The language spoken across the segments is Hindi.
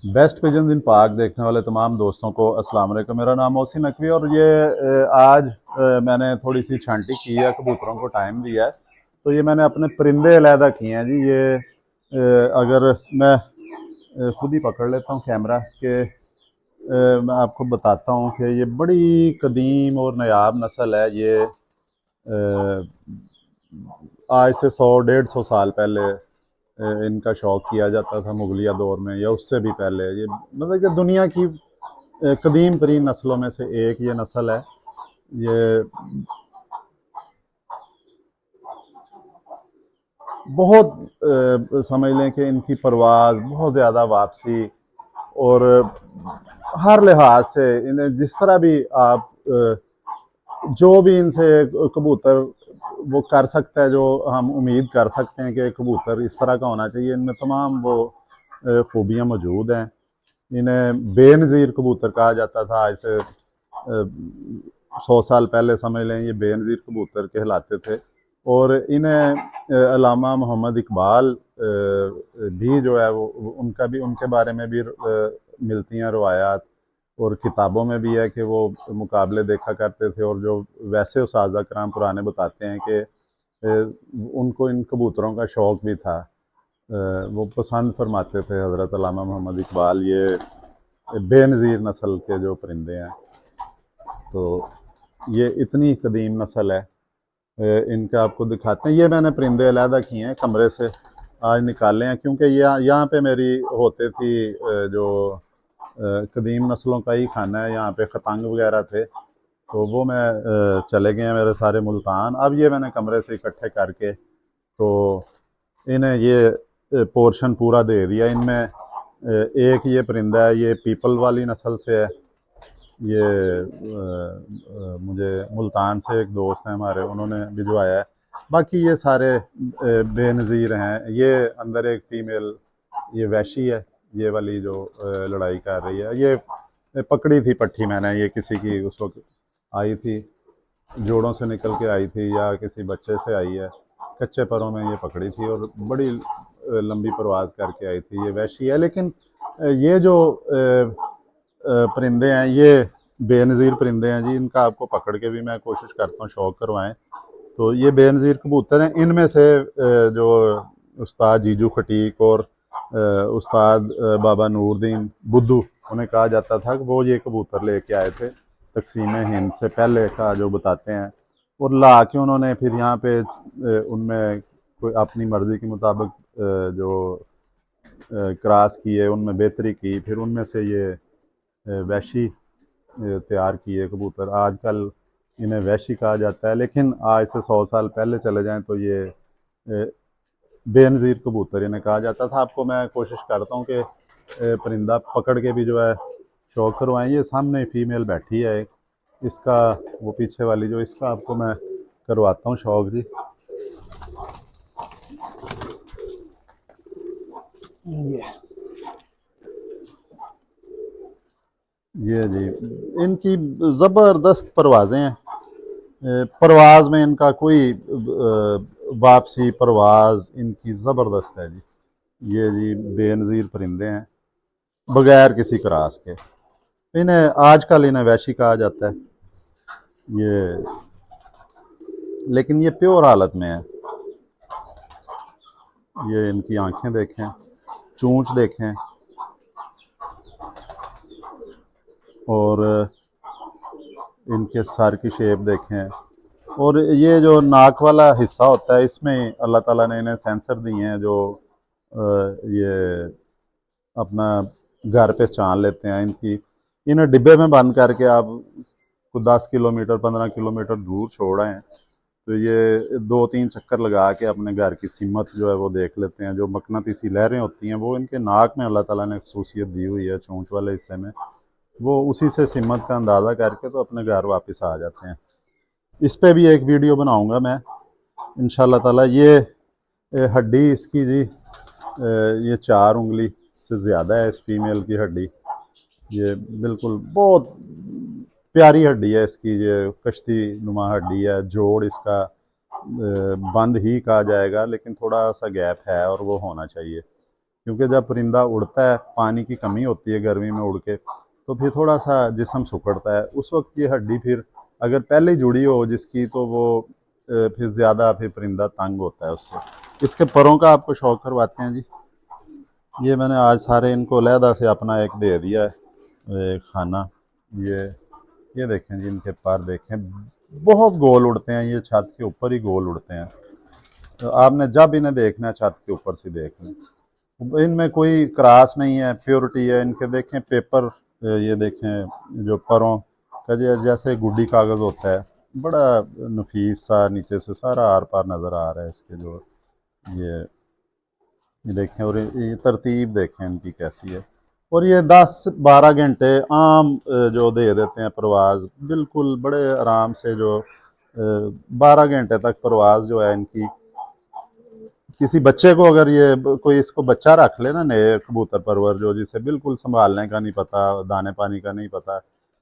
बेस्ट पिजन्स इन पार्क देखने वाले तमाम दोस्तों को अस्सलाम वालेकुम। मेरा नाम मोहसिन नकवी और ये आज मैंने थोड़ी सी छांटी की है, कबूतरों को टाइम दिया है। तो ये मैंने अपने परिंदे अलहदा किए हैं जी। ये अगर मैं खुद ही पकड़ लेता हूँ कैमरा के, मैं आपको बताता हूँ कि ये बड़ी कदीम और नायाब नस्ल है। ये आज से 100 150 साल पहले इनका शौक किया जाता था, मुगलिया दौर में या उससे भी पहले। ये मतलब कि दुनिया की कदीम तरीन नस्लों में से एक ये नस्ल है। ये बहुत समझ लें कि इनकी परवाज़ बहुत ज़्यादा, वापसी और हर लिहाज से इन्हें जिस तरह भी आप जो भी इनसे कबूतर वो कर सकता है, जो हम उम्मीद कर सकते हैं कि कबूतर इस तरह का होना चाहिए, इनमें तमाम वो खूबियाँ मौजूद हैं। इन्हें बेनज़ीर कबूतर कहा जाता था। आज से 100 साल पहले समझ लें ये बेनज़ीर कबूतर कहलाते थे। और इन्हें अल्लामा मोहम्मद इकबाल भी जो है वो उनका भी, उनके बारे में भी मिलती हैं रवायात, और किताबों में भी है कि वो मुकाबले देखा करते थे। और जो वैसे उस्ताज़ कराम पुराने बताते हैं कि उनको इन कबूतरों का शौक़ भी था। वो पसंद फरमाते थे हज़रत अल्लामा मोहम्मद इकबाल ये बेनज़ीर नस्ल के जो परिंदे हैं। तो ये इतनी कदीम नस्ल है। इनका आपको दिखाते हैं। ये मैंने परिंदे अलहदा किए हैं, कमरे से आज निकाले हैं, क्योंकि यहाँ पे मेरी होते थी जो कदीम नस्लों का ही खाना है। यहाँ पे खतंग वगैरह थे, तो वो मैं चले गए हैं मेरे सारे मुल्तान। अब ये मैंने कमरे से इकट्ठे करके तो इन्हें ये पोर्शन पूरा दे दिया। इनमें एक ये परिंदा है, ये पीपल वाली नस्ल से है। ये मुझे मुल्तान से एक दोस्त हैं हमारे, उन्होंने भिजवाया है। बाकी ये सारे बेनज़ीर हैं। ये अंदर एक फ़ीमेल, ये वैशी है, ये वाली जो लड़ाई कर रही है। ये पकड़ी थी पट्ठी मैंने, ये किसी की उस वक्त आई थी, जोड़ों से निकल के आई थी या किसी बच्चे से आई है। कच्चे परों में ये पकड़ी थी और बड़ी लंबी परवाज़ करके आई थी। ये वैशी है। लेकिन ये जो परिंदे हैं ये बेनज़ीर परिंदे हैं जी। इनका आपको पकड़ के भी मैं कोशिश करता हूँ शौक़ करवाएं। तो ये बेनज़ीर कबूतर हैं। इनमें से जो उस्ताद जीजू खटीक और उस्ताद बाबा नूरदीन बुद्धू, उन्हें कहा जाता था कि वो ये कबूतर लेके आए थे तकसीम हिंद से पहले का, जो बताते हैं। और ला के उन्होंने फिर यहाँ पे उनमें कोई अपनी मर्ज़ी के मुताबिक जो क्रॉस किए, उनमें बेहतरी की, फिर उनमें से ये वैशी तैयार किए कबूतर। आजकल इन्हें वैशी कहा जाता है, लेकिन आज से 100 साल पहले चले जाएं तो ये बेनज़ीर कबूतर इन्हें कहा जाता था। आपको मैं कोशिश करता हूँ कि परिंदा पकड़ के भी जो है शौक़ करवाएं। ये सामने फीमेल बैठी है एक, इसका वो पीछे वाली जो, इसका आपको मैं करवाता हूँ शौक़ जी। ये जी इनकी ज़बरदस्त परवाज़ें हैं। परवाज़ में इनका कोई वापसी परवाज़ इनकी ज़बरदस्त है जी। ये जी बेनज़ीर परिंदे हैं बग़ैर किसी क्रॉस के। इन्हें आजकल इन्हें वैशी कहा जाता है ये, लेकिन ये प्योर हालत में है। ये इनकी आंखें देखें, चोंच देखें, और इनके सर की शेप देखें। और ये जो नाक वाला हिस्सा होता है, इसमें अल्लाह ताला ने इन्हें सेंसर दिए हैं जो ये अपना घर पहचान लेते हैं। इनकी इन्हें डिब्बे में बंद करके आप को 10 किलोमीटर 15 किलोमीटर दूर छोड़ आएँ तो ये 2-3 चक्कर लगा के अपने घर की सिमत जो है वो देख लेते हैं। जो मकनातीसी लहरें होती हैं वो इनके नाक में अल्लाह ताला ने खसूसियत दी हुई है, चोंच वाले हिस्से में। वो उसी से सिमत का अंदाज़ा करके तो अपने घर वापस आ जाते हैं। इस पे भी एक वीडियो बनाऊंगा मैं इंशाल्लाह ताला। ये हड्डी इसकी जी, ये 4 उंगली से ज़्यादा है इस फीमेल की हड्डी। ये बिल्कुल बहुत प्यारी हड्डी है इसकी। ये कश्ती नुमा हड्डी है। जोड़ इसका बंद ही कहा जाएगा, लेकिन थोड़ा सा गैप है और वो होना चाहिए, क्योंकि जब परिंदा उड़ता है पानी की कमी होती है गर्मी में उड़ के, तो फिर थोड़ा सा जिस्म सिकुड़ता है, उस वक्त ये हड्डी फिर अगर पहले ही जुड़ी हो जिसकी, तो वो फिर ज़्यादा फिर परिंदा तंग होता है उससे। इसके परों का आपको शौक करवाते हैं जी। ये मैंने आज सारे इनको अलहदा से अपना एक दे दिया है खाना। ये ये देखें जी, इनके पर देखें, बहुत गोल उड़ते हैं, ये छत के ऊपर ही गोल उड़ते हैं। तो आपने जब इन्हें देखना है छत के ऊपर से देख लें। इनमें कोई क्रास नहीं है, प्योरिटी है इनके। देखें पेपर, ये देखें जो परों का जैसे गुड्डी कागज़ होता है, बड़ा नफीस सा नीचे से सारा आर पार नज़र आ रहा है इसके। जो ये देखें, और ये तरतीब देखें इनकी कैसी है। और ये 10-12 घंटे आम जो दे देते हैं परवाज़, बिल्कुल बड़े आराम से। जो 12 घंटे तक परवाज़ जो है इनकी, किसी बच्चे को अगर ये कोई इसको बच्चा रख ले ना, नए कबूतर परवर जो, जिसे बिल्कुल संभालने का नहीं पता, दाने पानी का नहीं पता,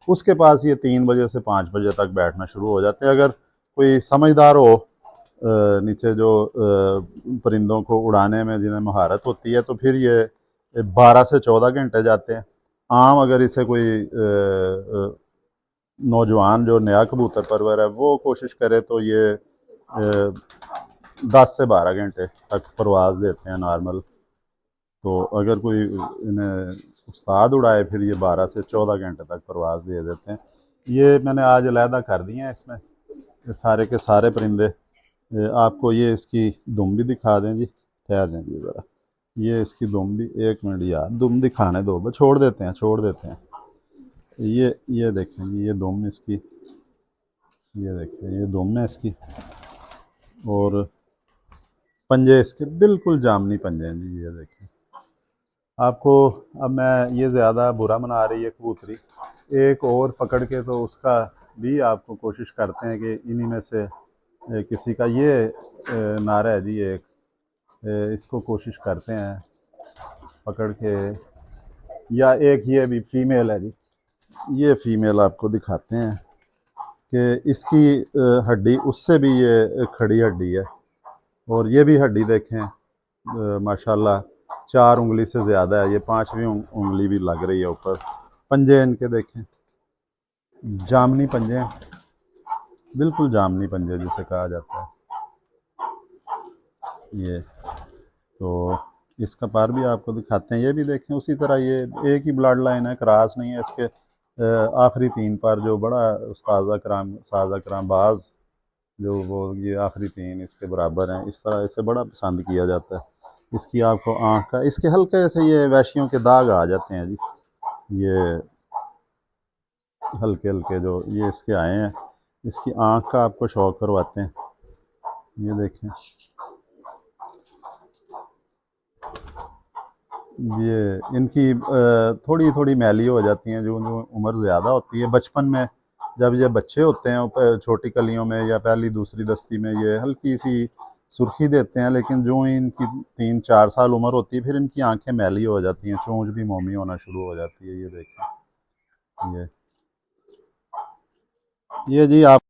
उसके पास ये 3 बजे से 5 बजे तक बैठना शुरू हो जाते हैं। अगर कोई समझदार हो नीचे जो परिंदों को उड़ाने में जिन्हें महारत होती है, तो फिर ये 12 से 14 घंटे जाते हैं। आम अगर इसे कोई नौजवान जो नया कबूतर परवर है वो कोशिश करे, तो ये 10 से 12 घंटे तक परवाज़ देते हैं नॉर्मल। तो अगर कोई इन्हें उस्ताद उड़ाए, फिर ये 12 से 14 घंटे तक परवाज़ दे देते हैं। ये मैंने आज अलहदा कर दिए हैं इसमें, ये सारे के सारे परिंदे। आपको ये इसकी दुम भी दिखा दें जी, ठहर जाए जी ज़रा। ये इसकी दुम भी, 1 मिनट यार, दुम दिखाने दो, बस छोड़ देते हैं। ये देखें जी, ये दुम इसकी, ये देखें, ये दुम है इसकी। और पंजे इसके बिल्कुल जामनी पंजे हैं जी, ये देखें। आपको अब मैं, ये ज़्यादा बुरा मना रही है कबूतरी, एक और पकड़ के तो उसका भी आपको कोशिश करते हैं कि इन्हीं में से किसी का ये नारा है जी एक, इसको कोशिश करते हैं पकड़ के। या एक ये भी फीमेल है जी, ये फीमेल आपको दिखाते हैं कि इसकी हड्डी उससे भी ये खड़ी हड्डी है। और ये भी हड्डी देखें माशाल्लाह 4 उंगली से ज़्यादा है, ये 5वीं उंगली भी लग रही है ऊपर। पंजे इनके देखें, जामनी पंजे हैं, बिल्कुल जामनी पंजे जिसे कहा जाता है। ये तो इसका पार भी आपको दिखाते हैं, ये भी देखें उसी तरह, ये एक ही ब्लड लाइन है, क्रॉस नहीं है इसके। आखिरी 3 पार जो बड़ा साजा कराम बाज जो, वो ये आखिरी 3 इसके बराबर हैं, इस तरह इसे बड़ा पसंद किया जाता है। इसकी आपको आँख का, इसके हल्के से ये वैशियों के दाग आ जाते हैं जी, ये हल्के हल्के जो ये इसके आए हैं। इसकी आँख का आपको शौक करवाते हैं, ये देखें। ये इनकी थोड़ी थोड़ी मैली हो जाती हैं जो जो उम्र ज़्यादा होती है। बचपन में जब ये बच्चे होते हैं छोटी कलियों में या पहली दूसरी दस्ती में, ये हल्की सी सुर्खी देते हैं, लेकिन जो इनकी 3-4 साल उम्र होती है, फिर इनकी आंखें मैली हो जाती हैं, चोंच भी मोमी होना शुरू हो जाती है। ये देखें, ये जी आप